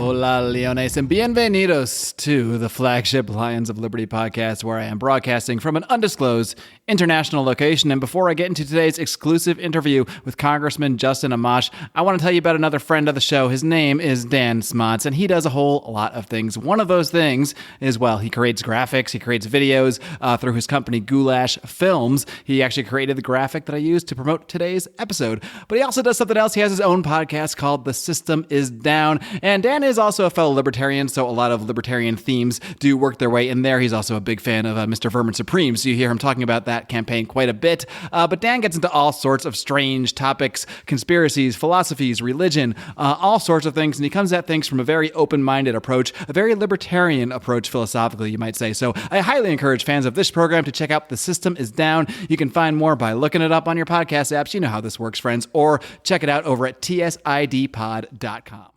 Hola, Leones, and bienvenidos to the flagship Lions of Liberty podcast, where I am broadcasting from an undisclosed international location. And before I get into today's exclusive interview with Congressman Justin Amash, I want to tell you about another friend of the show. His name is Dan Smots, and he does a whole lot of things. One of those things is, well, he creates graphics, he creates videos through his company Goulash Films. He actually created the graphic that I used to promote today's episode. But he also does something else. He has his own podcast called The System is Down. And Dan is also a fellow libertarian, so a lot of libertarian themes do work their way in there. He's also a big fan of Mr. Vermin Supreme, so you hear him talking about that campaign quite a bit. But Dan gets into all sorts of strange topics, conspiracies, philosophies, religion, all sorts of things, and he comes at things from a very open-minded approach, a very libertarian approach philosophically, you might say. So I highly encourage fans of this program to check out The System is Down. You can find more by looking it up on your podcast apps. You know how this works, friends. Or check it out over at tsidpod.com.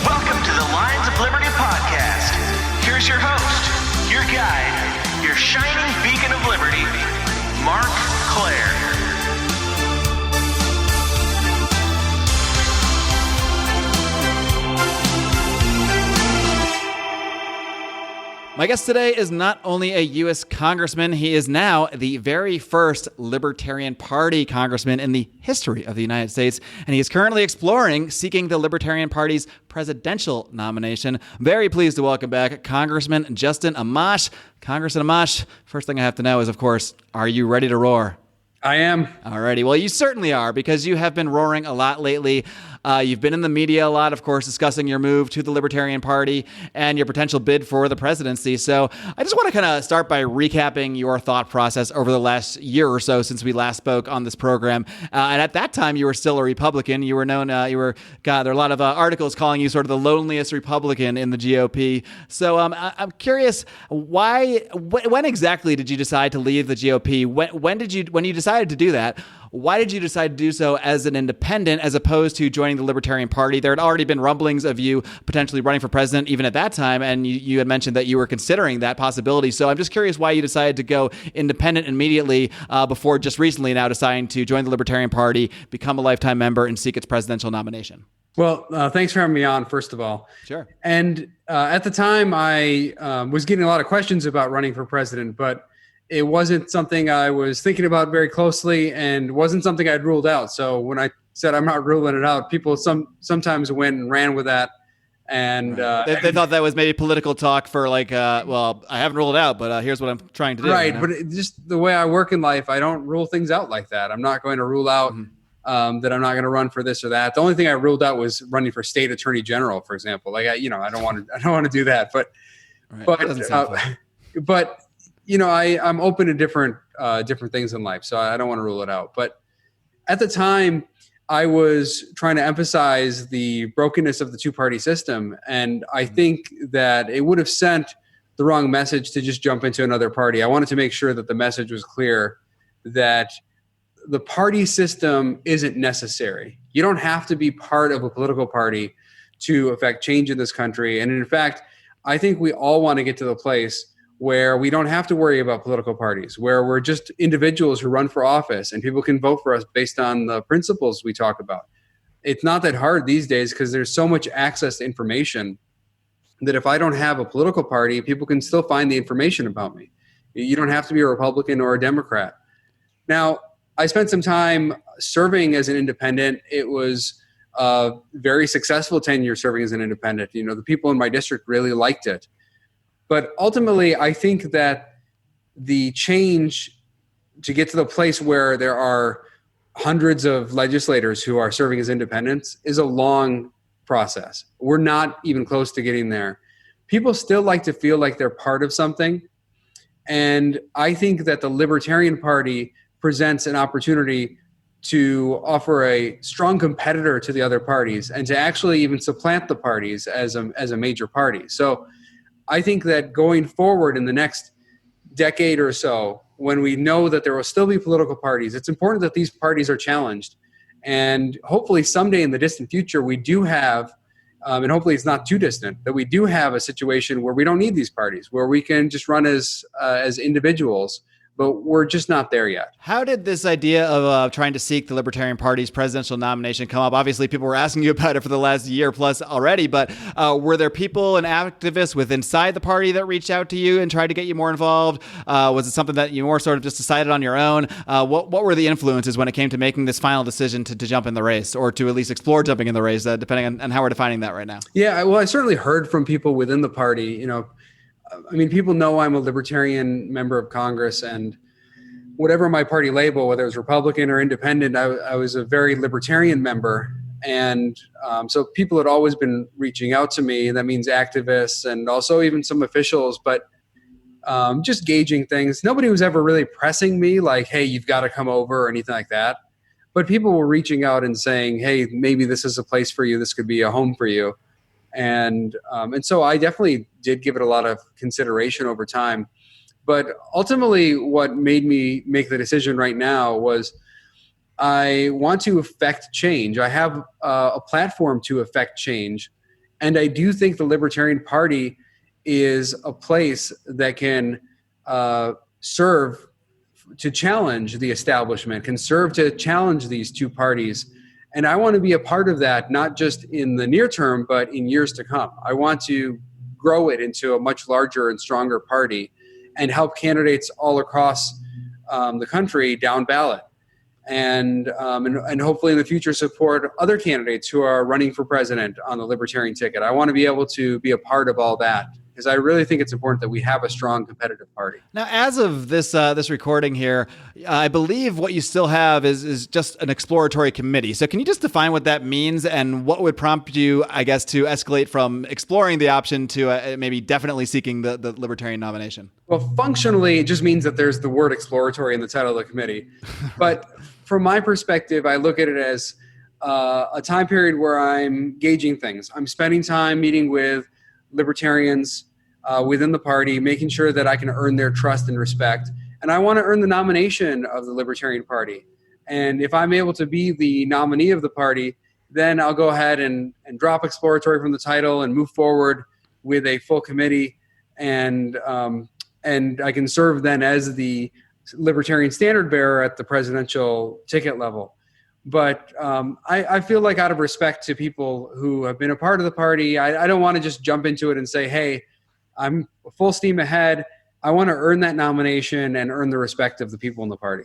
Welcome to the Lions of Liberty podcast. Here's your host, your guide, your shining beacon of liberty, Marc Clair. My guest today is not only a U.S. Congressman, he is now the very first Libertarian Party Congressman in the history of the United States, and he is currently exploring seeking the Libertarian Party's presidential nomination. Very pleased to welcome back Congressman Justin Amash. Congressman Amash, first thing I have to know is, of course, are you ready to roar? I am. Alrighty. Well, you certainly are, because you have been roaring a lot lately. You've been in the media a lot, of course, discussing your move to the Libertarian Party and your potential bid for the presidency. So I just want to kind of start by recapping your thought process over the last year or so since we last spoke on this program. And at that time, you were still a Republican. You were known, there are a lot of articles calling you sort of the loneliest Republican in the GOP. So I'm curious, when exactly did you decide to leave the GOP? When you decided to do that, why did you decide to do so as an independent as opposed to joining the Libertarian Party? There had already been rumblings of you potentially running for president even at that time, and you had mentioned that you were considering that possibility. So I'm just curious why you decided to go independent immediately before just recently now deciding to join the Libertarian Party, become a lifetime member, and seek its presidential nomination. Well, thanks for having me on, first of all. Sure. And at the time, I was getting a lot of questions about running for president, but it wasn't something I was thinking about very closely and wasn't something I'd ruled out. So when I said I'm not ruling it out, people sometimes went and ran with that. And they thought that was maybe political talk for well, I haven't ruled it out, but here's what I'm trying to do. Right. You know? But just the way I work in life, I don't rule things out like that. I'm not going to rule out that I'm not going to run for this or that. The only thing I ruled out was running for state attorney general, for example. I don't want to do that. But I'm open to different things in life, so I don't want to rule it out. But at the time, I was trying to emphasize the brokenness of the two-party system, and I think that it would have sent the wrong message to just jump into another party. I wanted to make sure that the message was clear that the party system isn't necessary. You don't have to be part of a political party to affect change in this country. And in fact, I think we all want to get to the place where we don't have to worry about political parties, where we're just individuals who run for office and people can vote for us based on the principles we talk about. It's not that hard these days because there's so much access to information that if I don't have a political party, people can still find the information about me. You don't have to be a Republican or a Democrat. Now, I spent some time serving as an independent. It was a very successful tenure serving as an independent. The people in my district really liked it. But ultimately, I think that the change to get to the place where there are hundreds of legislators who are serving as independents is a long process. We're not even close to getting there. People still like to feel like they're part of something. And I think that the Libertarian Party presents an opportunity to offer a strong competitor to the other parties and to actually even supplant the parties as a major party. So I think that going forward in the next decade or so, when we know that there will still be political parties, it's important that these parties are challenged. And hopefully someday in the distant future, we do have, and hopefully it's not too distant, that we do have a situation where we don't need these parties, where we can just run as individuals, but we're just not there yet. How did this idea of trying to seek the Libertarian Party's presidential nomination come up? Obviously, people were asking you about it for the last year plus already, but were there people and activists within inside the party that reached out to you and tried to get you more involved? Was it something that you more sort of just decided on your own? What were the influences when it came to making this final decision to jump in the race, or to at least explore jumping in the race, depending on how we're defining that right now? Yeah, well, I certainly heard from people within the party. I mean, people know I'm a Libertarian member of Congress, and whatever my party label, whether it was Republican or Independent, I was a very Libertarian member. And so people had always been reaching out to me. That means activists and also even some officials, but just gauging things. Nobody was ever really pressing me like, hey, you've got to come over or anything like that. But people were reaching out and saying, hey, maybe this is a place for you. This could be a home for you. And so I definitely did give it a lot of consideration over time. But ultimately, what made me make the decision right now was I want to affect change. I have a platform to affect change. And I do think the Libertarian Party is a place that can serve to challenge the establishment, can serve to challenge these two parties. And I want to be a part of that, not just in the near term, but in years to come. I want to grow it into a much larger and stronger party and help candidates all across the country down ballot. And hopefully in the future support other candidates who are running for president on the Libertarian ticket. I want to be able to be a part of all that, because I really think it's important that we have a strong competitive party. Now, as of this recording here, I believe what you still have is just an exploratory committee. So can you just define what that means and what would prompt you, I guess, to escalate from exploring the option to maybe definitely seeking the Libertarian nomination? Well, functionally, it just means that there's the word exploratory in the title of the committee. But from my perspective, I look at it as a time period where I'm gauging things. I'm spending time meeting with Libertarians within the party, making sure that I can earn their trust and respect. And I want to earn the nomination of the Libertarian Party. And if I'm able to be the nominee of the party, then I'll go ahead and drop exploratory from the title and move forward with a full committee. And I can serve then as the Libertarian standard bearer at the presidential ticket level. But I feel like, out of respect to people who have been a part of the party, I don't want to just jump into it and say, hey, I'm full steam ahead. I want to earn that nomination and earn the respect of the people in the party.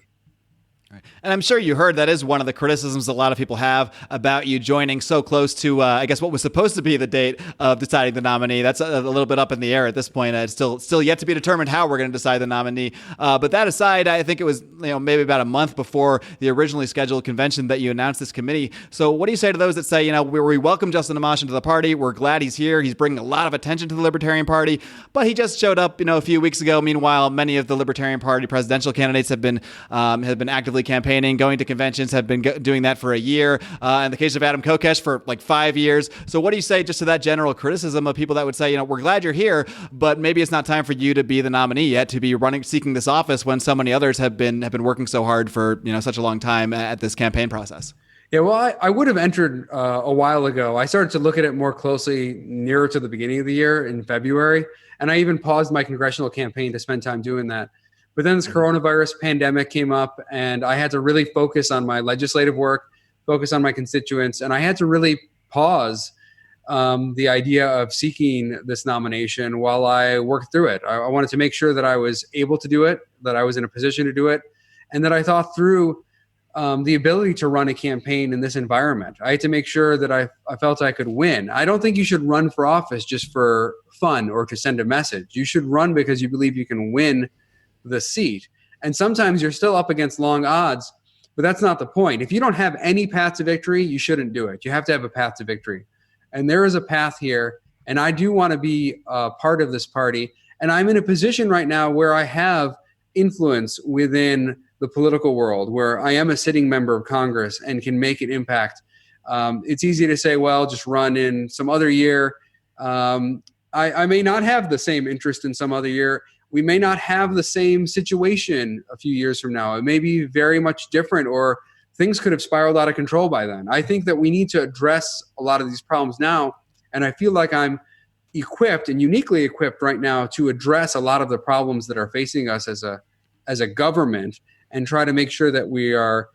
Right. And I'm sure you heard that is one of the criticisms a lot of people have about you joining so close to, I guess, what was supposed to be the date of deciding the nominee. That's a little bit up in the air at this point. It's still yet to be determined how we're going to decide the nominee. But that aside, I think it was maybe about a month before the originally scheduled convention that you announced this committee. So what do you say to those that say, we welcome Justin Amash into the party. We're glad he's here. He's bringing a lot of attention to the Libertarian Party, but he just showed up, a few weeks ago. Meanwhile, many of the Libertarian Party presidential candidates have been actively campaigning, going to conventions, have been doing that for a year. In the case of Adam Kokesh, for like 5 years. So what do you say just to that general criticism of people that would say, we're glad you're here, but maybe it's not time for you to be the nominee yet, to be seeking this office when so many others have been working so hard for such a long time at this campaign process? Yeah, well, I would have entered a while ago. I started to look at it more closely nearer to the beginning of the year in February, and I even paused my congressional campaign to spend time doing that. But then this coronavirus pandemic came up, and I had to really focus on my legislative work, focus on my constituents, and I had to really pause the idea of seeking this nomination while I worked through it. I wanted to make sure that I was able to do it, that I was in a position to do it, and that I thought through the ability to run a campaign in this environment. I had to make sure that I felt I could win. I don't think you should run for office just for fun or to send a message. You should run because you believe you can win the seat. And sometimes you're still up against long odds, but that's not the point. If you don't have any path to victory, you shouldn't do it. You have to have a path to victory. And there is a path here, and I do want to be a part of this party. And I'm in a position right now where I have influence within the political world, where I am a sitting member of Congress and can make an impact. It's easy to say, well, just run in some other year. I may not have the same interest in some other year. We may not have the same situation a few years from now. It may be very much different, or things could have spiraled out of control by then. I think that we need to address a lot of these problems now, and I feel like I'm equipped and uniquely equipped right now to address a lot of the problems that are facing us as as a government and try to make sure that we are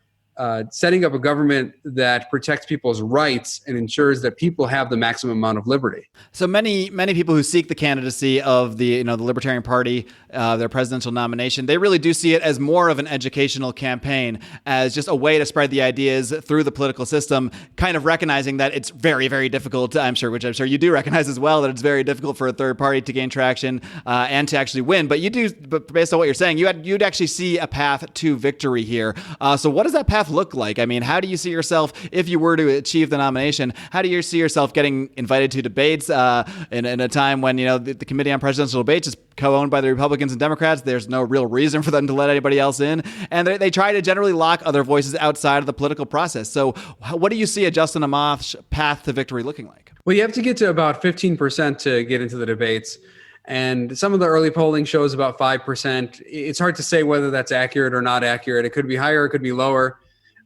setting up a government that protects people's rights and ensures that people have the maximum amount of liberty. So many people who seek the candidacy of the Libertarian Party, their presidential nomination, they really do see it as more of an educational campaign, as just a way to spread the ideas through the political system, kind of recognizing that it's very, very difficult, which I'm sure you do recognize as well, that it's very difficult for a third party to gain traction and to actually win. But based on what you're saying, you'd actually see a path to victory here. So what does that path look like? I mean, how do you see yourself, if you were to achieve the nomination, how do you see yourself getting invited to debates in a time when, the Committee on Presidential Debates is co-owned by the Republicans and Democrats? There's no real reason for them to let anybody else in. And they try to generally lock other voices outside of the political process. So what do you see a Justin Amash path to victory looking like? Well, you have to get to about 15% to get into the debates. And some of the early polling shows about 5%. It's hard to say whether that's accurate or not accurate. It could be higher, it could be lower.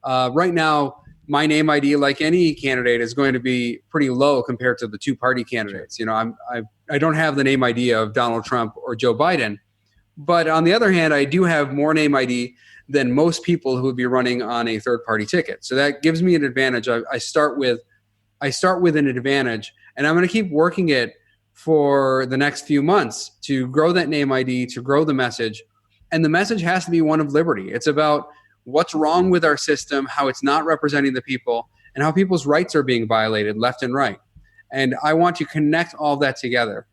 Right now, my name ID, like any candidate, is going to be pretty low compared to the two-party candidates. I don't have the name ID of Donald Trump or Joe Biden, but on the other hand, I do have more name ID than most people who would be running on a third-party ticket. So that gives me an advantage. I start with an advantage, and I'm going to keep working it for the next few months to grow that name ID, to grow the message, and the message has to be one of liberty. It's about what's wrong with our system, how it's not representing the people, and how people's rights are being violated left and right. And I want to connect all that together.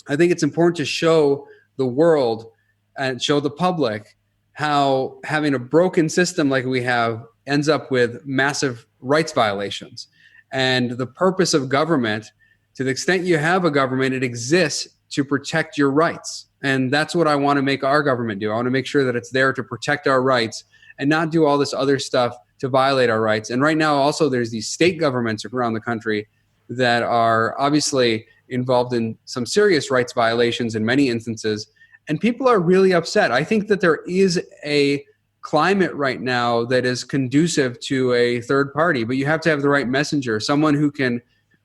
I think it's important to show the world and show the public how having a broken system like we have ends up with massive rights violations. And the purpose of government, to the extent you have a government, it exists to protect your rights. And that's what I want to make our government do. I want to make sure that it's there to protect our rights and not do all this other stuff to violate our rights. And right now, also, there's these state governments around the country that are obviously involved in some serious rights violations in many instances. And people are really upset. I think that there is a climate right now that is conducive to a third party, but you have to have the right messenger, someone who can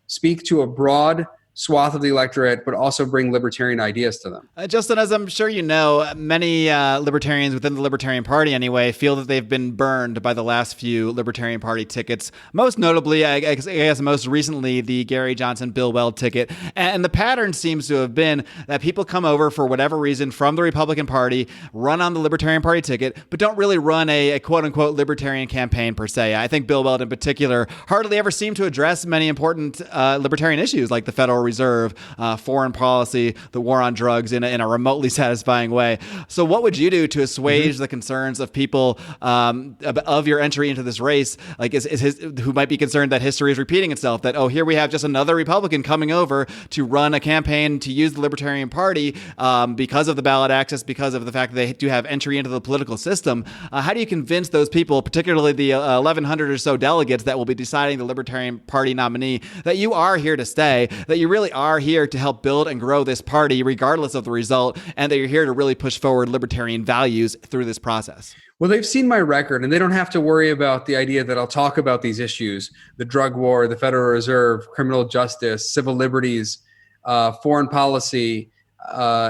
speak to a broad swath of the electorate, but also bring libertarian ideas to them. Justin, as I'm sure you know, many libertarians within the Libertarian Party anyway feel that they've been burned by the last few Libertarian Party tickets. Most notably, I guess most recently, the Gary Johnson-Bill Weld ticket. And the pattern seems to have been that people come over for whatever reason from the Republican Party, run on the Libertarian Party ticket, but don't really run a quote-unquote libertarian campaign per se. I think Bill Weld in particular hardly ever seemed to address many important libertarian issues like the Federal Reserve, foreign policy, the war on drugs in a remotely satisfying way. So what would you do to assuage the concerns of people of your entry into this race, like who might be concerned that history is repeating itself, that, here we have just another Republican coming over to run a campaign to use the Libertarian Party because of the ballot access, because of the fact that they do have entry into the political system. How do you convince those people, particularly the 1,100 or so delegates that will be deciding the Libertarian Party nominee, that you are here to stay, that you really are here to help build and grow this party regardless of the result, and that you're here to really push forward libertarian values through this process? Well, they've seen my record, and they don't have to worry about the idea that I'll talk about these issues: the drug war, the Federal Reserve, criminal justice, civil liberties, foreign policy,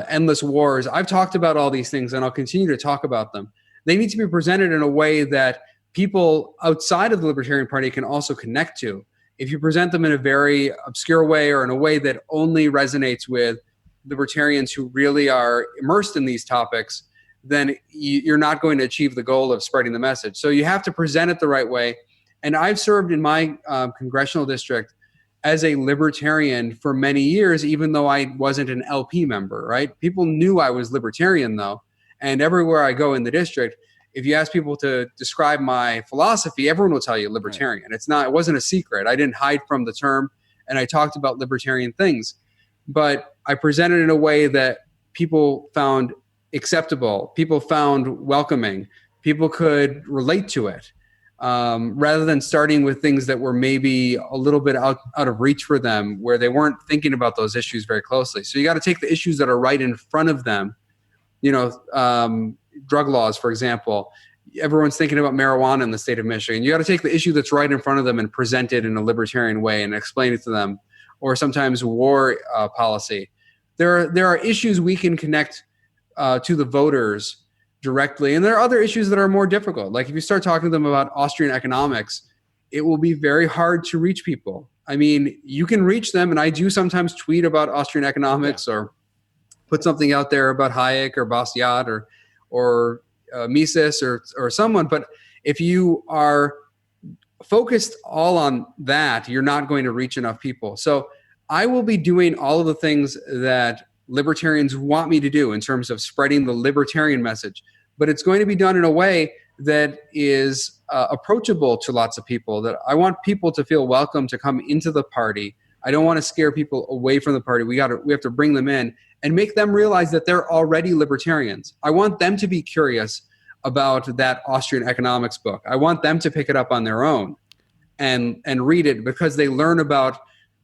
endless wars. I've talked about all these things, and I'll continue to talk about them. They need to be presented in a way that people outside of the Libertarian Party can also connect to. If you present them in a very obscure way or in a way that only resonates with libertarians who really are immersed in these topics, then you're not going to achieve the goal of spreading the message. So you have to present it the right way. And I've served in my congressional district as a libertarian for many years, even though I wasn't an LP member, right? People knew I was libertarian, though. And everywhere I go in the district, if you ask people to describe my philosophy, everyone will tell you libertarian. Right. It wasn't a secret. I didn't hide from the term, and I talked about libertarian things. But I presented in a way that people found acceptable, people found welcoming, people could relate to it, rather than starting with things that were maybe a little bit out of reach for them, where they weren't thinking about those issues very closely. So you got to take the issues that are right in front of them. Drug laws, for example. Everyone's thinking about marijuana in the state of Michigan. You got to take the issue that's right in front of them and present it in a libertarian way and explain it to them. Or sometimes war policy. There are issues we can connect to the voters directly. And there are other issues that are more difficult. Like if you start talking to them about Austrian economics, it will be very hard to reach people. I mean, you can reach them, and I do sometimes tweet about Austrian economics or put something out there about Hayek or Bastiat or Mises or someone. But if you are focused all on that, you're not going to reach enough people. So I will be doing all of the things that libertarians want me to do in terms of spreading the libertarian message, but it's going to be done in a way that is approachable to lots of people, that I want people to feel welcome to come into the party. I don't want to scare people away from the party. We have to bring them in and make them realize that they're already libertarians. I want them to be curious about that Austrian economics book. I want them to pick it up on their own and read it, because they learn about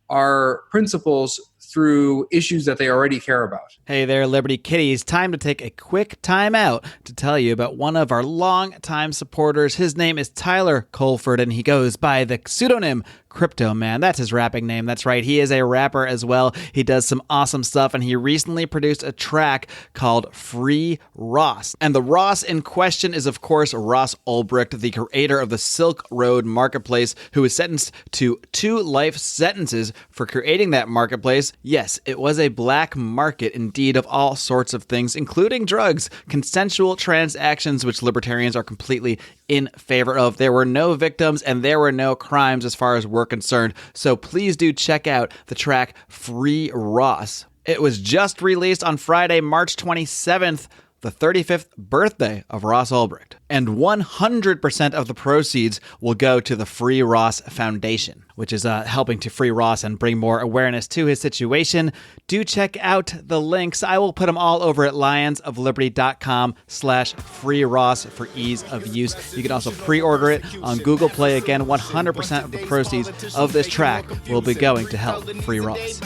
our principles through issues that they already care about. Hey there, Liberty Kitties. Time to take a quick time out to tell you about one of our long-time supporters. His name is Tyler Colford, and he goes by the pseudonym Crypto Man. That's his rapping name. That's right. He is a rapper as well. He does some awesome stuff, and he recently produced a track called Free Ross. And the Ross in question is, of course, Ross Ulbricht, the creator of the Silk Road Marketplace, who was sentenced to 2 life sentences for creating that marketplace. Yes, it was a black market indeed of all sorts of things, including drugs, consensual transactions, which libertarians are completely in favor of. There were no victims and there were no crimes as far as we're concerned. So please do check out the track Free Ross. It was just released on Friday, March 27th, the 35th birthday of Ross Ulbricht. And 100% of the proceeds will go to the Free Ross Foundation, which is helping to free Ross and bring more awareness to his situation. Do check out the links. I will put them all over at lionsofliberty.com/freeross for ease of use. You can also pre-order it on Google Play. Again, 100% of the proceeds of this track will be going to help free Ross.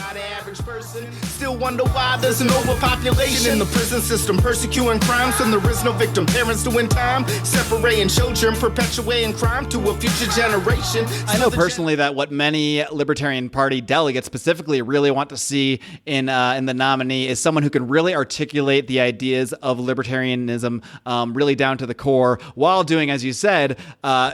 Still wonder why there's an overpopulation in the prison system, persecuting crimes when there is no victim. Parents doing time, separating children, perpetuating crime to a future generation. I know personally that what many Libertarian Party delegates specifically really want to see in the nominee is someone who can really articulate the ideas of libertarianism really down to the core, while doing, as you said,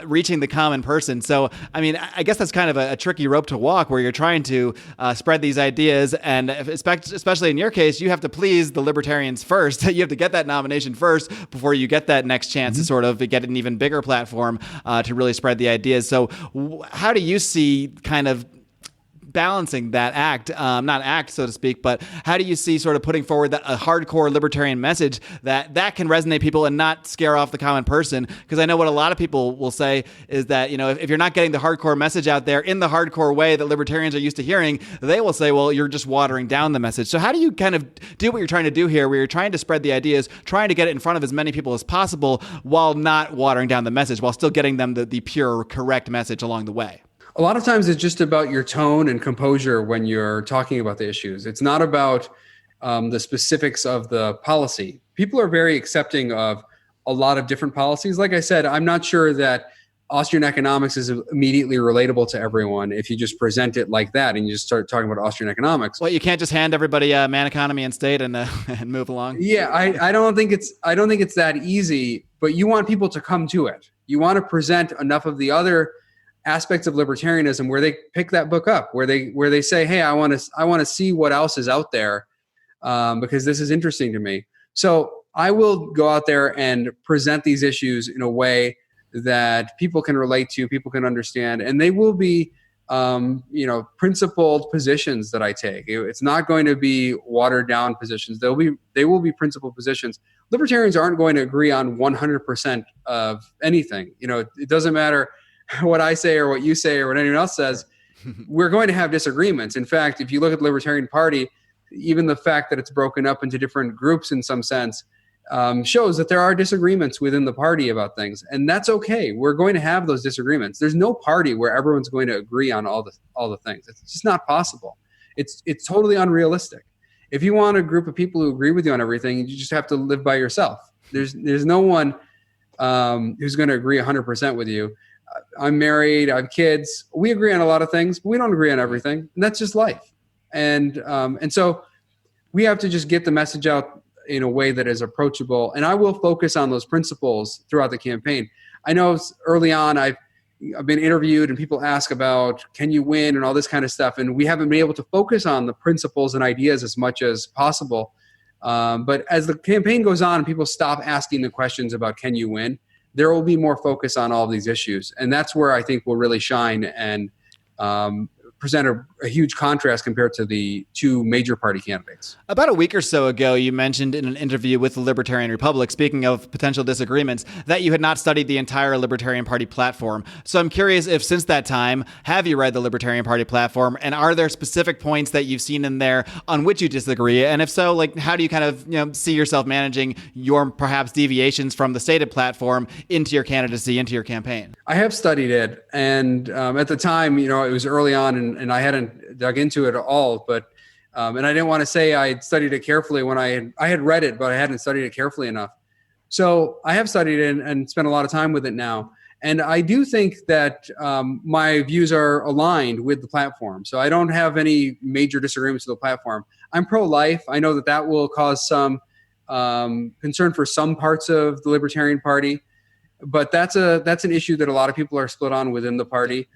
reaching the common person. So, I mean, I guess that's kind of a tricky rope to walk, where you're trying to spread these ideas, and especially in your case, you have to please the libertarians first. You have to get that nomination first before you get that next chance to sort of get an even bigger platform to really spread the ideas. So how do you see kind of balancing that not act, so to speak, but how do you see sort of putting forward a hardcore libertarian message that can resonate people and not scare off the common person? Because I know what a lot of people will say is that, you know, if you're not getting the hardcore message out there in the hardcore way that libertarians are used to hearing, they will say, well, you're just watering down the message. So how do you kind of do what you're trying to do here, where you're trying to spread the ideas, trying to get it in front of as many people as possible while not watering down the message, while still getting them the pure, correct message along the way? A lot of times it's just about your tone and composure when you're talking about the issues. It's not about the specifics of the policy. People are very accepting of a lot of different policies. Like I said, I'm not sure that Austrian economics is immediately relatable to everyone if you just present it like that and you just start talking about Austrian economics. Well, you can't just hand everybody man, economy, and state and move along. Yeah, I don't think it's that easy. But you want people to come to it. You want to present enough of the other aspects of libertarianism where they pick that book up, where they say, hey, I want to see what else is out there because this is interesting to me. So I will go out there and present these issues in a way that people can relate to, people can understand, and they will be principled positions that I take. It's not going to be watered down positions. They will be principled positions. Libertarians aren't going to agree on 100% of anything. You know, it doesn't matter what I say or what you say or what anyone else says. We're going to have disagreements. In fact, if you look at the Libertarian Party, even the fact that it's broken up into different groups in some sense shows that there are disagreements within the party about things, and that's okay. We're going to have those disagreements. There's no party where everyone's going to agree on all the things. It's just not possible. It's totally unrealistic. If you want a group of people who agree with you on everything, you just have to live by yourself. There's no one who's going to agree 100% with you. I'm married. I have kids. We agree on a lot of things, but we don't agree on everything. And that's just life. And so we have to just get the message out in a way that is approachable. And I will focus on those principles throughout the campaign. I know early on I've been interviewed and people ask about, can you win and all this kind of stuff. And we haven't been able to focus on the principles and ideas as much as possible. But as the campaign goes on and people stop asking the questions about, can you win, there will be more focus on all these issues. And that's where I think we'll really shine and present a huge contrast compared to the two major party candidates. About a week or so ago, you mentioned in an interview with the Libertarian Republic, speaking of potential disagreements, that you had not studied the entire Libertarian Party platform. So I'm curious if since that time, have you read the Libertarian Party platform, and are there specific points that you've seen in there on which you disagree? And if so, like, how do you kind of see yourself managing your perhaps deviations from the stated platform into your candidacy, into your campaign? I have studied it, and at the time, it was early on, and I hadn't dug into it at all. But and I didn't want to say I studied it carefully when I had read it, but I hadn't studied it carefully enough. So I have studied it and spent a lot of time with it now, and I do think that my views are aligned with the platform. So I don't have any major disagreements with the platform. I'm pro-life. I know that will cause some concern for some parts of the Libertarian Party. But that's an issue that a lot of people are split on within the party.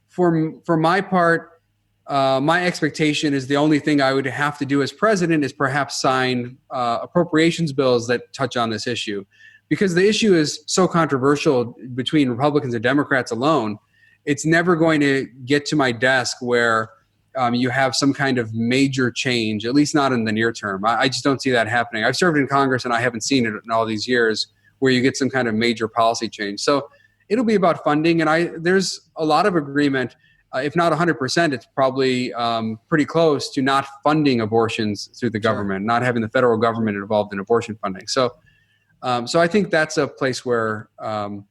For my part, my expectation is the only thing I would have to do as president is perhaps sign appropriations bills that touch on this issue. Because the issue is so controversial between Republicans and Democrats alone, it's never going to get to my desk where you have some kind of major change, at least not in the near term. I just don't see that happening. I've served in Congress and I haven't seen it in all these years where you get some kind of major policy change. So it'll be about funding, and there's a lot of agreement, if not 100%, it's probably pretty close to not funding abortions through the government, not having the federal government involved in abortion funding. So I think that's a place where there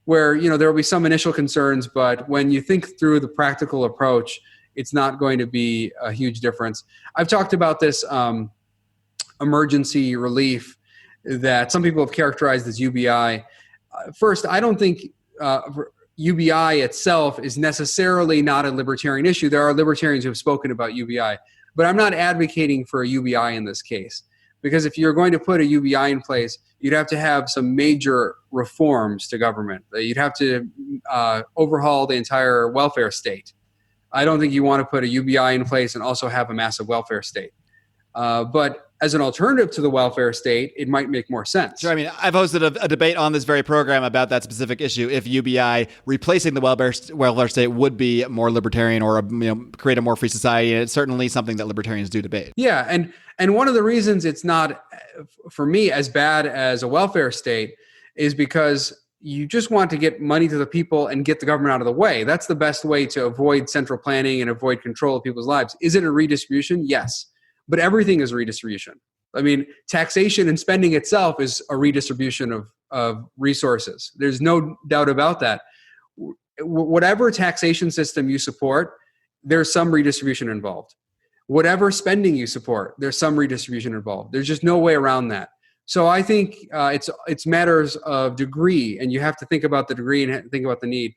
will be some initial concerns, but when you think through the practical approach, it's not going to be a huge difference. I've talked about this emergency relief that some people have characterized as UBI. First, I don't think UBI itself is necessarily not a libertarian issue. There are libertarians who have spoken about UBI, but I'm not advocating for a UBI in this case, because if you're going to put a UBI in place, you'd have to have some major reforms to government. You'd have to overhaul the entire welfare state. I don't think you want to put a UBI in place and also have a massive welfare state. But as an alternative to the welfare state, it might make more sense. Sure. I mean, I've hosted a debate on this very program about that specific issue. If UBI replacing the welfare state would be more libertarian or create a more free society, and it's certainly something that libertarians do debate. Yeah, and one of the reasons it's not, for me, as bad as a welfare state is because you just want to get money to the people and get the government out of the way. That's the best way to avoid central planning and avoid control of people's lives. Is it a redistribution? Yes. But everything is redistribution. I mean, taxation and spending itself is a redistribution of resources. There's no doubt about that. Whatever taxation system you support, there's some redistribution involved. Whatever spending you support, there's some redistribution involved. There's just no way around that. So I think it's matters of degree, and you have to think about the degree and think about the need.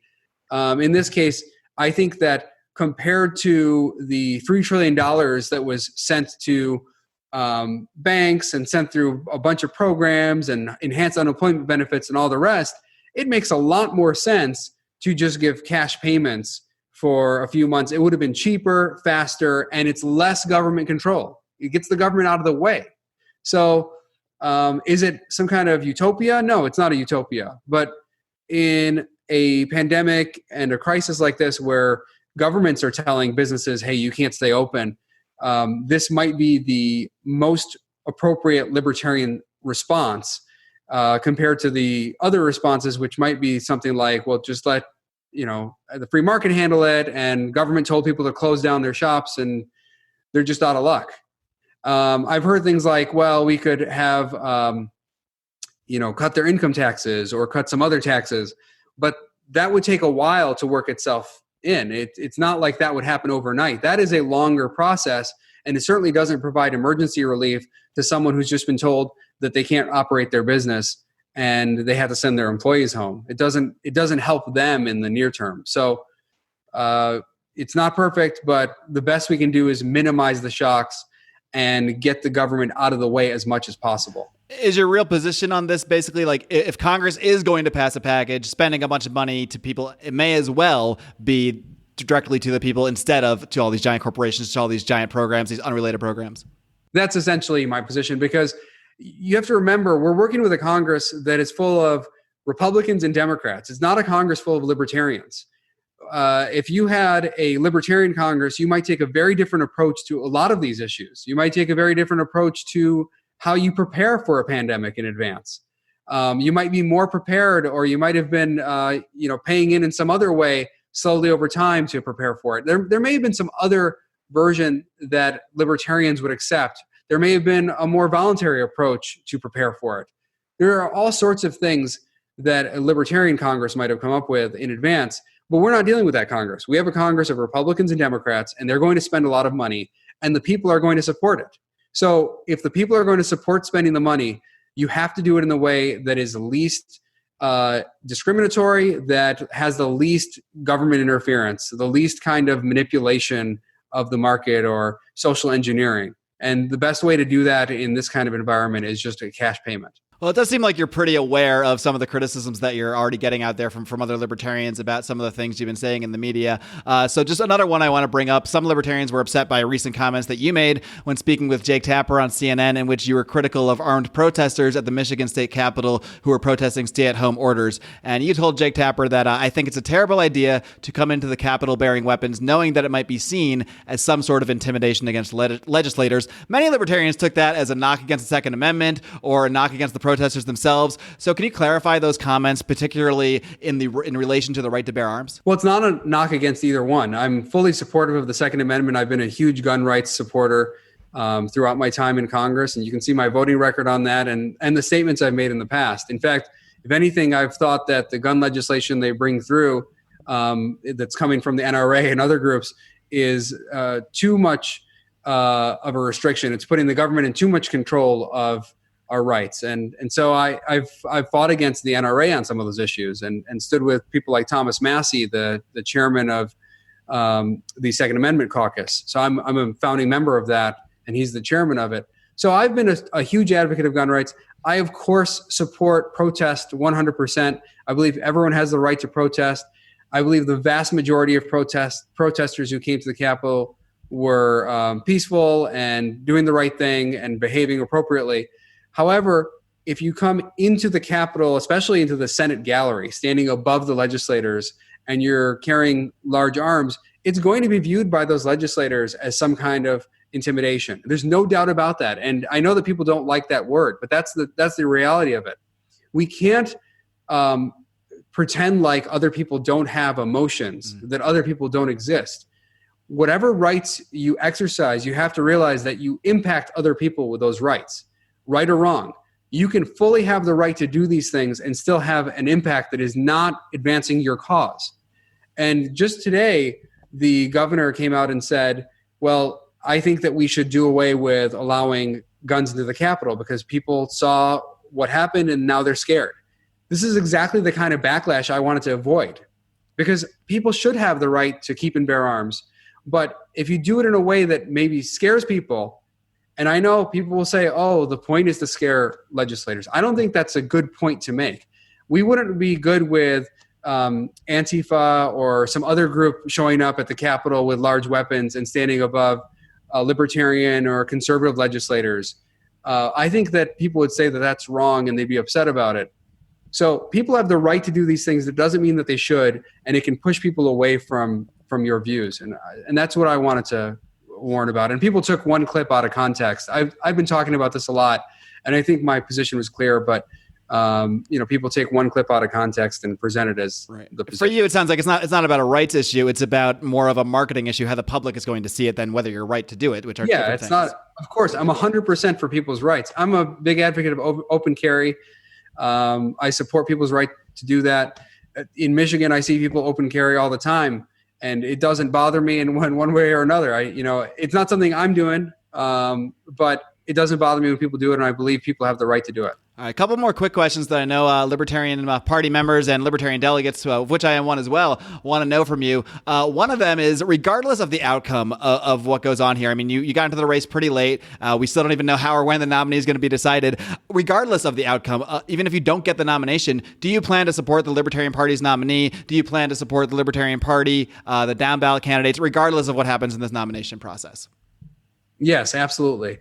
In this case, I think that compared to the $3 trillion that was sent to banks and sent through a bunch of programs and enhanced unemployment benefits and all the rest, it makes a lot more sense to just give cash payments for a few months. It would have been cheaper, faster, and it's less government control. It gets the government out of the way. So is it some kind of utopia? No, it's not a utopia. But in a pandemic and a crisis like this where governments are telling businesses, hey, you can't stay open, this might be the most appropriate libertarian response compared to the other responses, which might be something like, well, just let the free market handle it, and government told people to close down their shops and they're just out of luck. I've heard things like, well, we could have cut their income taxes or cut some other taxes, but that would take a while to work itself in. It's not like that would happen overnight. That is a longer process, and it certainly doesn't provide emergency relief to someone who's just been told that they can't operate their business and they have to send their employees home. It doesn't help them in the near term. So it's not perfect, but the best we can do is minimize the shocks and get the government out of the way as much as possible. Is your real position on this basically like if Congress is going to pass a package spending a bunch of money to people, it may as well be directly to the people instead of to all these giant corporations, to all these giant programs, these unrelated programs? That's essentially my position, because you have to remember we're working with a Congress that is full of Republicans and Democrats. It's not a Congress full of libertarians. If you had a libertarian Congress, you might take a very different approach to a lot of these issues. You might take a very different approach to how you prepare for a pandemic in advance. You might be more prepared, or you might have been, paying in some other way slowly over time to prepare for it. There may have been some other version that libertarians would accept. There may have been a more voluntary approach to prepare for it. There are all sorts of things that a libertarian Congress might have come up with in advance, but we're not dealing with that Congress. We have a Congress of Republicans and Democrats, and they're going to spend a lot of money, and the people are going to support it. So if the people are going to support spending the money, you have to do it in the way that is least discriminatory, that has the least government interference, the least kind of manipulation of the market or social engineering. And the best way to do that in this kind of environment is just a cash payment. Well, it does seem like you're pretty aware of some of the criticisms that you're already getting out there from other libertarians about some of the things you've been saying in the media. So just another one I want to bring up. Some libertarians were upset by recent comments that you made when speaking with Jake Tapper on CNN, in which you were critical of armed protesters at the Michigan State Capitol who were protesting stay-at-home orders. And you told Jake Tapper that I think it's a terrible idea to come into the Capitol bearing weapons, knowing that it might be seen as some sort of intimidation against legislators. Many libertarians took that as a knock against the Second Amendment or a knock against the protesters themselves. So can you clarify those comments, particularly in relation to the right to bear arms? Well, it's not a knock against either one. I'm fully supportive of the Second Amendment. I've been a huge gun rights supporter throughout my time in Congress, and you can see my voting record on that and the statements I've made in the past. In fact, if anything, I've thought that the gun legislation they bring through that's coming from the NRA and other groups is too much of a restriction. It's putting the government in too much control of our rights. And so I've fought against the NRA on some of those issues and stood with people like Thomas Massey, the chairman of the Second Amendment Caucus. So I'm a founding member of that, and he's the chairman of it. So I've been a huge advocate of gun rights. I, of course, support protest 100%. I believe everyone has the right to protest. I believe the vast majority of protesters who came to the Capitol were peaceful and doing the right thing and behaving appropriately. However, if you come into the Capitol, especially into the Senate gallery, standing above the legislators, and you're carrying large arms, it's going to be viewed by those legislators as some kind of intimidation. There's no doubt about that. And I know that people don't like that word, but that's the reality of it. We can't pretend like other people don't have emotions, that other people don't exist. Whatever rights you exercise, you have to realize that you impact other people with those rights. Right or wrong, you can fully have the right to do these things and still have an impact that is not advancing your cause. And just today, the governor came out and said, well, I think that we should do away with allowing guns into the Capitol because people saw what happened and now they're scared. This is exactly the kind of backlash I wanted to avoid, because people should have the right to keep and bear arms. But if you do it in a way that maybe scares people, and I know people will say, oh, the point is to scare legislators. I don't think that's a good point to make. We wouldn't be good with Antifa or some other group showing up at the Capitol with large weapons and standing above libertarian or conservative legislators. I think that people would say that that's wrong and they'd be upset about it. So people have the right to do these things. That doesn't mean that they should, and it can push people away from your views. And that's what I wanted to warn about. And people took one clip out of context. I've been talking about this a lot, and I think my position was clear, but people take one clip out of context and present it as the position. For you, it sounds like it's not about a rights issue. It's about more of a marketing issue, how the public is going to see it than whether you're right to do it, which are different things. Not, of course, I'm 100% for people's rights. I'm a big advocate of open carry. I support people's right to do that. In Michigan, I see people open carry all the time, and it doesn't bother me in one way or another. It's not something I'm doing, but it doesn't bother me when people do it, and I believe people have the right to do it. All right, a couple more quick questions that I know Libertarian Party members and Libertarian delegates, of which I am one as well, want to know from you. One of them is, regardless of the outcome of what goes on here, I mean, you got into the race pretty late. We still don't even know how or when the nominee is going to be decided. Regardless of the outcome, even if you don't get the nomination, do you plan to support the Libertarian Party's nominee? Do you plan to support the Libertarian Party, the down ballot candidates, regardless of what happens in this nomination process? Yes, absolutely.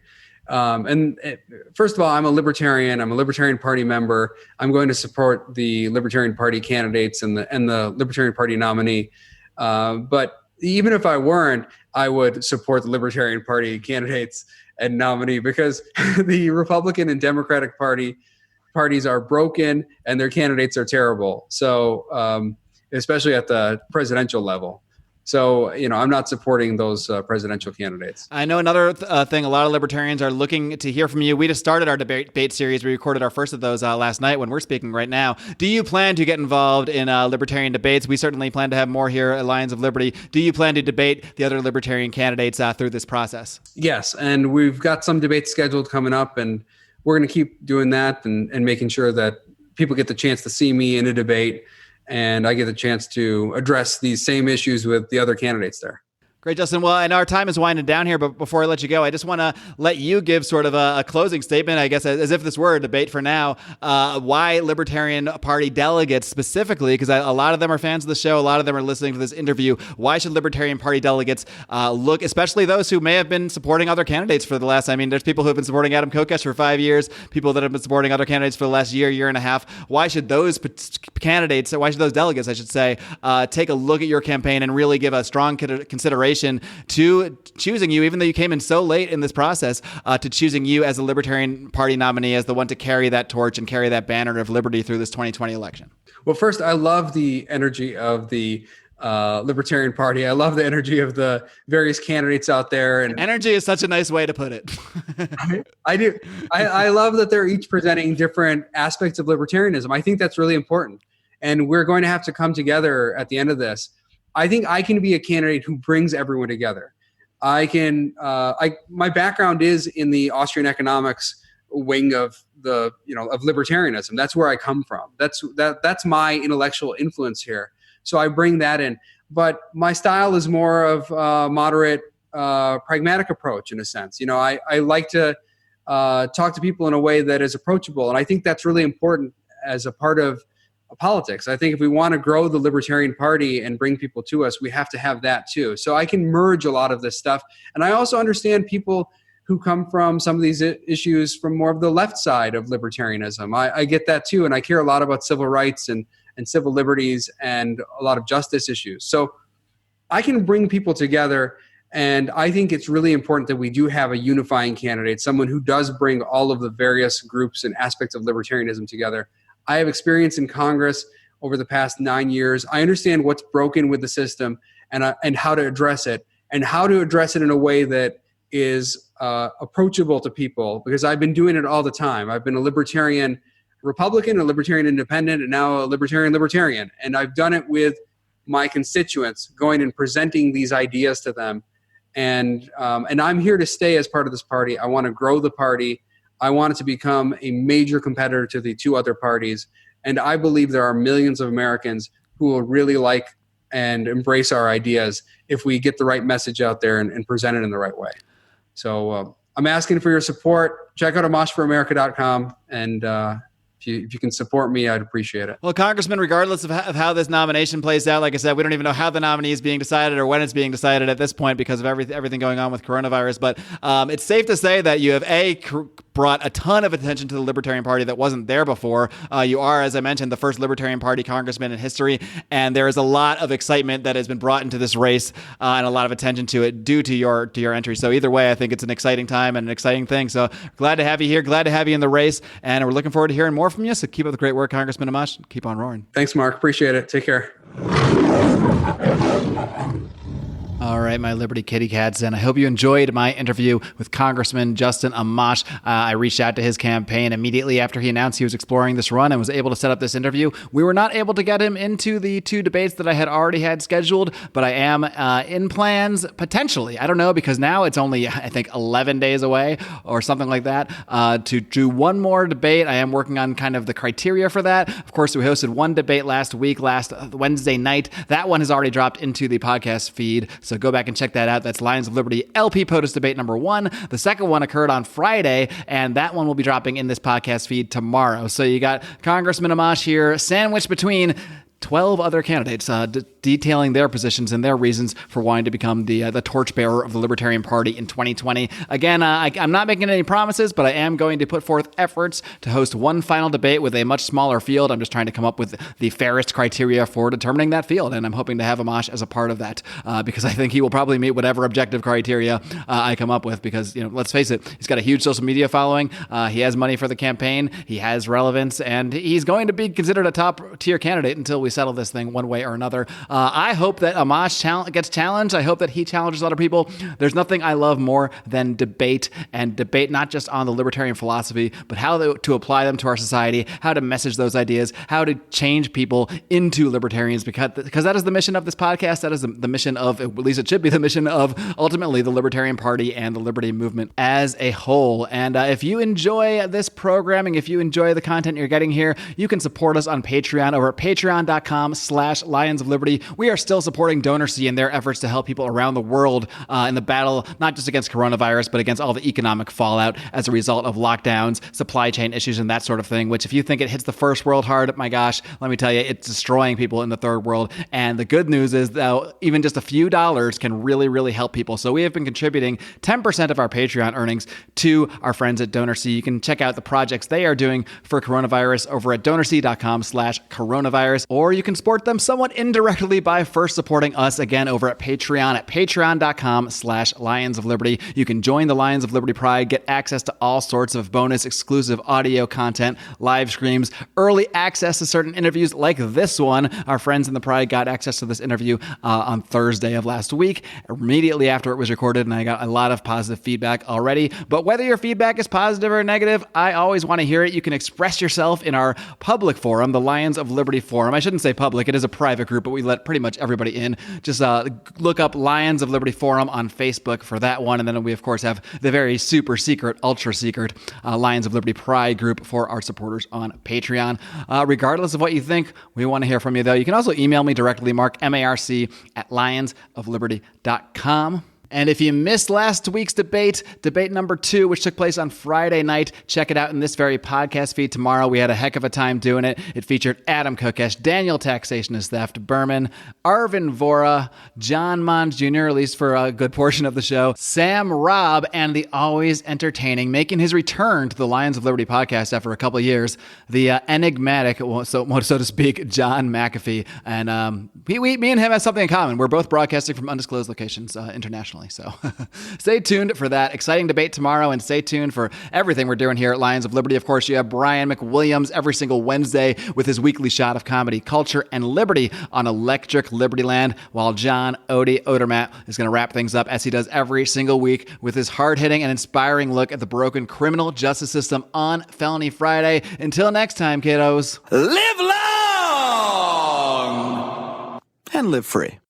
First of all, I'm a Libertarian. I'm a Libertarian Party member. I'm going to support the Libertarian Party candidates and the Libertarian Party nominee. But even if I weren't, I would support the Libertarian Party candidates and nominee, because the Republican and Democratic parties are broken and their candidates are terrible. So, especially at the presidential level. So, I'm not supporting those presidential candidates. I know another thing a lot of Libertarians are looking to hear from you. We just started our debate series. We recorded our first of those last night when we're speaking right now. Do you plan to get involved in Libertarian debates? We certainly plan to have more here at Lions of Liberty. Do you plan to debate the other Libertarian candidates through this process? Yes, and we've got some debates scheduled coming up, and we're going to keep doing that and making sure that people get the chance to see me in a debate, and I get the chance to address these same issues with the other candidates there. Great, Justin. Well, I know our time is winding down here, but before I let you go, I just want to let you give sort of a closing statement, I guess, as if this were a debate for now, why Libertarian Party delegates specifically, because a lot of them are fans of the show, a lot of them are listening to this interview. Why should Libertarian Party delegates look, especially those who may have been supporting other candidates for the last, there's people who have been supporting Adam Kokesh for 5 years, people that have been supporting other candidates for the last year and a half. Why should those delegates, I should say, take a look at your campaign and really give a strong consideration to choosing you, even though you came in so late in this process, to choosing you as a Libertarian Party nominee, as the one to carry that torch and carry that banner of liberty through this 2020 election? Well, first, I love the energy of the Libertarian Party. I love the energy of the various candidates out there. And energy is such a nice way to put it. I do. I love that they're each presenting different aspects of libertarianism. I think that's really important. And we're going to have to come together at the end of this. I think I can be a candidate who brings everyone together. My background is in the Austrian economics wing of of libertarianism. That's where I come from. That's my intellectual influence here. So I bring that in. But my style is more of a moderate, pragmatic approach in a sense. I like to talk to people in a way that is approachable. And I think that's really important as a part of politics. I think if we want to grow the Libertarian Party and bring people to us, we have to have that too. So I can merge a lot of this stuff. And I also understand people who come from some of these issues from more of the left side of libertarianism. I get that too. And I care a lot about civil rights and civil liberties and a lot of justice issues. So I can bring people together. And I think it's really important that we do have a unifying candidate, someone who does bring all of the various groups and aspects of libertarianism together. I have experience in Congress over the past 9 years. I understand what's broken with the system and how to address it, and how to address it in a way that is approachable to people, because I've been doing it all the time. I've been a Libertarian Republican, a Libertarian Independent, and now a Libertarian. And I've done it with my constituents, going and presenting these ideas to them. And I'm here to stay as part of this party. I want to grow the party. I want it to become a major competitor to the two other parties. And I believe there are millions of Americans who will really like and embrace our ideas if we get the right message out there and present it in the right way. So I'm asking for your support. Check out amashforamerica.com. And if you can support me, I'd appreciate it. Well, Congressman, regardless of how this nomination plays out, like I said, we don't even know how the nominee is being decided or when it's being decided at this point because of everything going on with coronavirus. But it's safe to say that you have brought a ton of attention to the Libertarian Party that wasn't there before. You are, as I mentioned, the first Libertarian Party congressman in history, and there is a lot of excitement that has been brought into this race and a lot of attention to it due to your entry. So either way, I think it's an exciting time and an exciting thing. So glad to have you here, glad to have you in the race, and we're looking forward to hearing more from you. So keep up the great work, Congressman Amash. Keep on roaring. Thanks, Mark. Appreciate it. Take care. All right, my Liberty kitty cats, and I hope you enjoyed my interview with Congressman Justin Amash. I reached out to his campaign immediately after he announced he was exploring this run and was able to set up this interview. We were not able to get him into the 2 debates that I had already had scheduled, but I am in plans, potentially, I don't know, because now it's only, I think, 11 days away or something like that, to do one more debate. I am working on kind of the criteria for that. Of course, we hosted one debate last Wednesday night. That one has already dropped into the podcast feed, so go back and check that out. That's Lions of Liberty LP POTUS debate number 1. The second one occurred on Friday, and that one will be dropping in this podcast feed tomorrow. So you got Congressman Amash here, sandwiched between 12 other candidates detailing their positions and their reasons for wanting to become the torchbearer of the Libertarian Party in 2020. Again, I'm not making any promises, but I am going to put forth efforts to host one final debate with a much smaller field. I'm just trying to come up with the fairest criteria for determining that field, and I'm hoping to have Amash as a part of that because I think he will probably meet whatever objective criteria I come up with because, let's face it, he's got a huge social media following. He has money for the campaign. He has relevance, and he's going to be considered a top-tier candidate until we settle this thing one way or another. I hope that Amash gets challenged. I hope that he challenges other people. There's nothing I love more than debate, and debate not just on the libertarian philosophy, but how to apply them to our society, how to message those ideas, how to change people into libertarians, because that is the mission of this podcast. That is the mission of, at least it should be the mission of, ultimately, the Libertarian Party and the Liberty Movement as a whole. And if you enjoy this programming, if you enjoy the content you're getting here, you can support us on Patreon over at patreon.com/Lions of Liberty. We are still supporting DonorSee in their efforts to help people around the world in the battle, not just against coronavirus, but against all the economic fallout as a result of lockdowns, supply chain issues, and that sort of thing, which if you think it hits the first world hard, my gosh, let me tell you, it's destroying people in the third world. And the good news is, though, even just a few dollars can really, really help people. So we have been contributing 10% of our Patreon earnings to our friends at DonorSee. You can check out the projects they are doing for coronavirus over at DonorSee.com/coronavirus, or you can support them somewhat indirectly by first supporting us again over at patreon.com/Lions of Liberty. You can join the Lions of Liberty Pride, get access to all sorts of bonus exclusive audio content, live streams, early access to certain interviews like this one. Our friends in the Pride got access to this interview on Thursday of last week, immediately after it was recorded, and I got a lot of positive feedback already. But whether your feedback is positive or negative, I always want to hear it. You can express yourself in our public forum, the Lions of Liberty Forum. I shouldn't say public, it is a private group, but we let pretty much everybody in. Just look up Lions of Liberty Forum on Facebook for that one, and then we, of course, have the very super secret, ultra secret Lions of Liberty Pride group for our supporters on Patreon. Regardless of what you think, we want to hear from you, though. You can also email me directly, Marc, MARC, @lionsofliberty.com. And if you missed last week's debate number 2, which took place on Friday night, check it out in this very podcast feed tomorrow. We had a heck of a time doing it. It featured Adam Kokesh, Daniel Taxation is Theft, Berman, Arvin Vora, John Mons Jr., at least for a good portion of the show, Sam Robb, and the always entertaining, making his return to the Lions of Liberty podcast after a couple of years, the enigmatic, so to speak, John McAfee. And me and him have something in common. We're both broadcasting from undisclosed locations internationally. So stay tuned for that exciting debate tomorrow, and stay tuned for everything we're doing here at Lions of Liberty. Of course, you have Brian McWilliams every single Wednesday with his weekly shot of comedy, culture, and liberty on Electric Libertyland, while John Odie Odermatt is going to wrap things up as he does every single week with his hard-hitting and inspiring look at the broken criminal justice system on Felony Friday. Until next time, kiddos, Live long and live free.